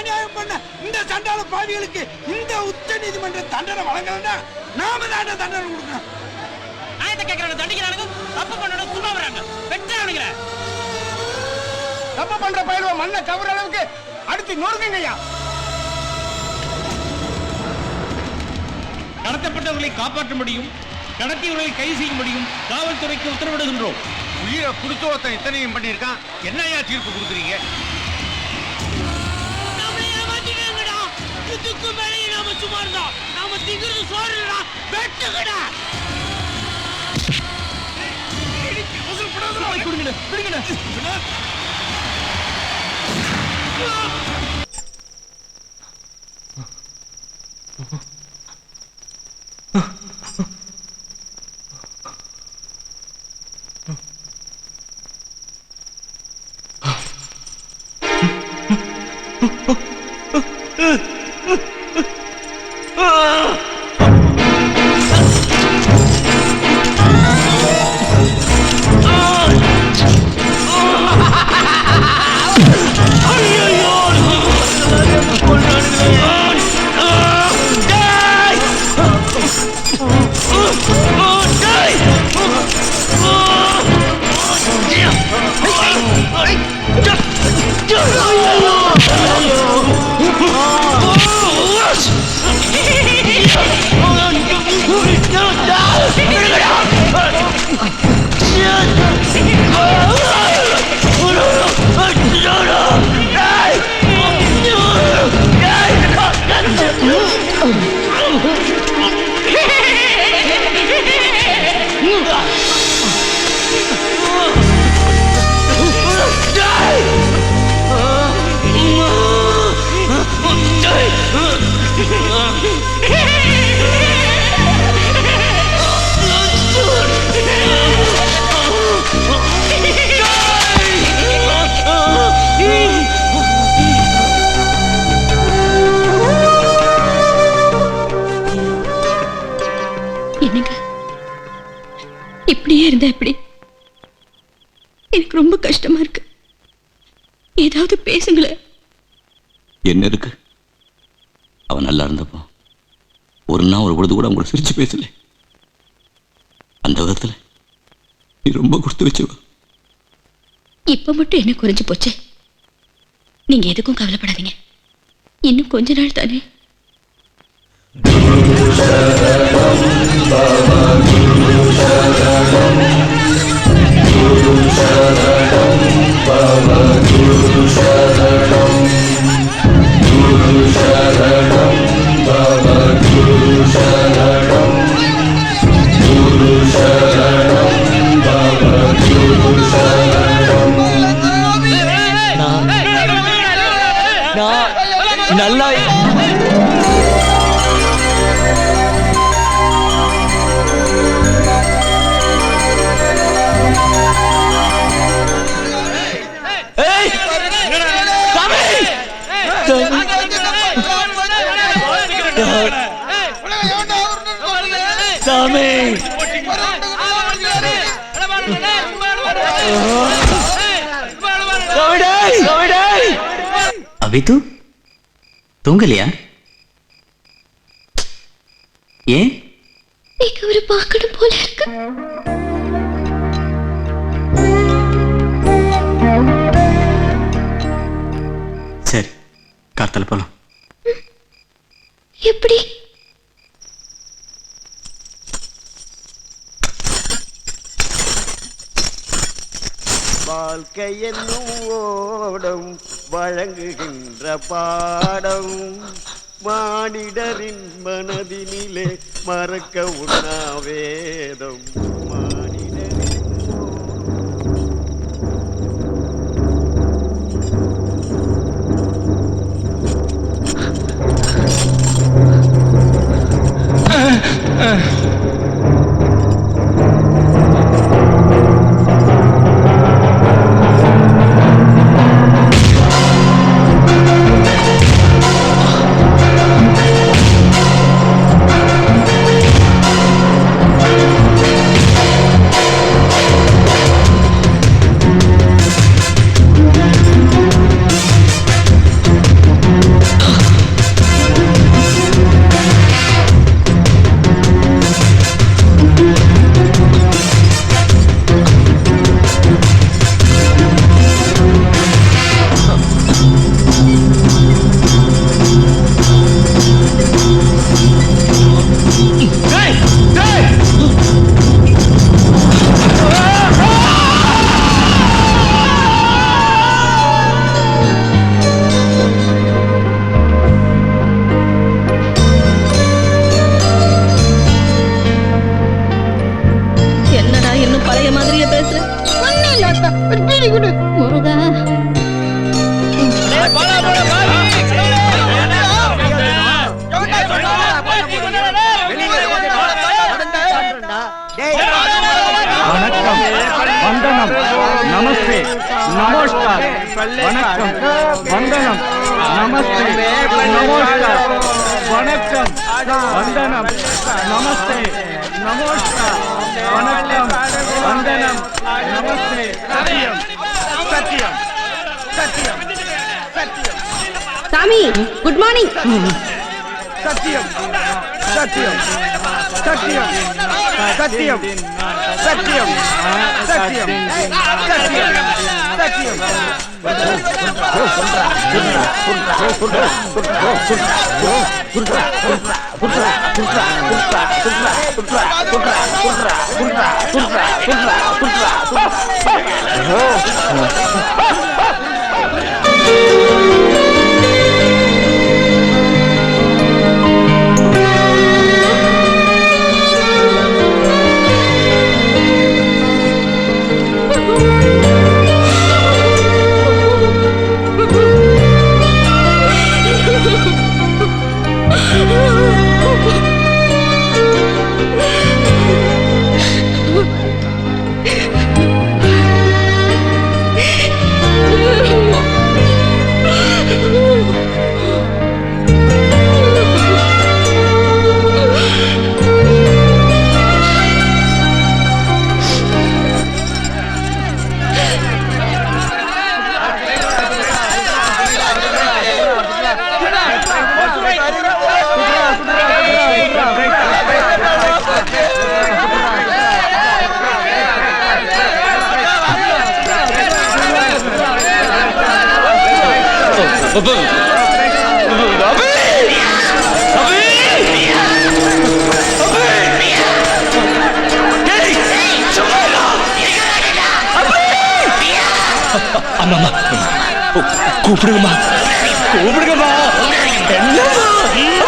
அநியாயம் பண்ண இந்த சண்டாள பாவிகளுக்கு இந்த உச்ச நீதிமன்ற தண்டனை வழங்கலன்னா நாம தான் தண்டனை கொடுக்கணும். ஆயத்தை கேட்கறாங்க, தண்டிக்கிறாங்க, தப்பு பண்ணணும் சும்மா வராங்க, வெட்டானுங்க. தப்பு பண்ற பயிலுவ மண்ணை கவர அளவுக்கு அடுத்து நொறுங்கய்யா. கடத்தப்பட்டவர்களை காப்பாற்ற முடியும், கடத்தியவர்களை கைது செய்ய முடியும். காவல்துறைக்கு உத்தரவிடுகின்றோம். உயிரை குடுத்து ஒருத்தன் இத்தனையும் பண்ணியிருக்கான், என்னையா தீர்ப்பு கொடுக்குறீங்க? இதுக்கு மேலே நாம சும்மா இருந்தோம், நாம திங்கிறது சோறுடா, வெட்டுங்கடா. கொடுங்கடா, கொடுங்கடா. Oh, எனக்கு ரொம்ப கஷ்டமா இருக்கு. ஏதாவது பேசுங்களேன். என்ன இருக்கு? அவன் நல்லா இருந்தப்போ ஒரு நாள் ஒரு பொழுது கூட அவங்கள சிரிச்சு பேசல. அந்த விதத்துல நீ ரொம்ப கொடுத்து வச்சுக்கோ. இப்ப மட்டும் என்ன குறைஞ்சு போச்சு? நீங்க எதுக்கும் கவலைப்படாதீங்க. இன்னும் கொஞ்ச நாள் தானே. நல்லா அபிது தூங்கலையா? ஏன்? நீங்க ஒரு பார்க்கணும் போல இருக்கு. சரி, கார்த்தால போலாம். எப்படி? வாழ்க்கை என்னும் ஓடம் வழங்குகின்ற பாடம் மானிடரின் மனதினிலே மறக்க உண்ணா வேதம். முருகா வணக்கம், வந்தனம், நமஸ்தே, நமஸ்கார், வணக்கம், வந்தனம், நமஸ்தே, நமஸ்கார், வணக்கம், வந்தனம், நமஸ்தே, நமஸ்கார், வணக்கம், வந்தனம், நமஸ்தே, சத்தியம், சத்தியம், சத்தியம், சத்தியம். சாமி, குட் மார்னிங். சத்தியம், சத்தியம், சத்தியம், சத்தியம், சத்தியம், சத்தியம், சத்தியம், கூப்பிடுங்கம்மா கூப்பிடுங்கம்மா என்னம்மா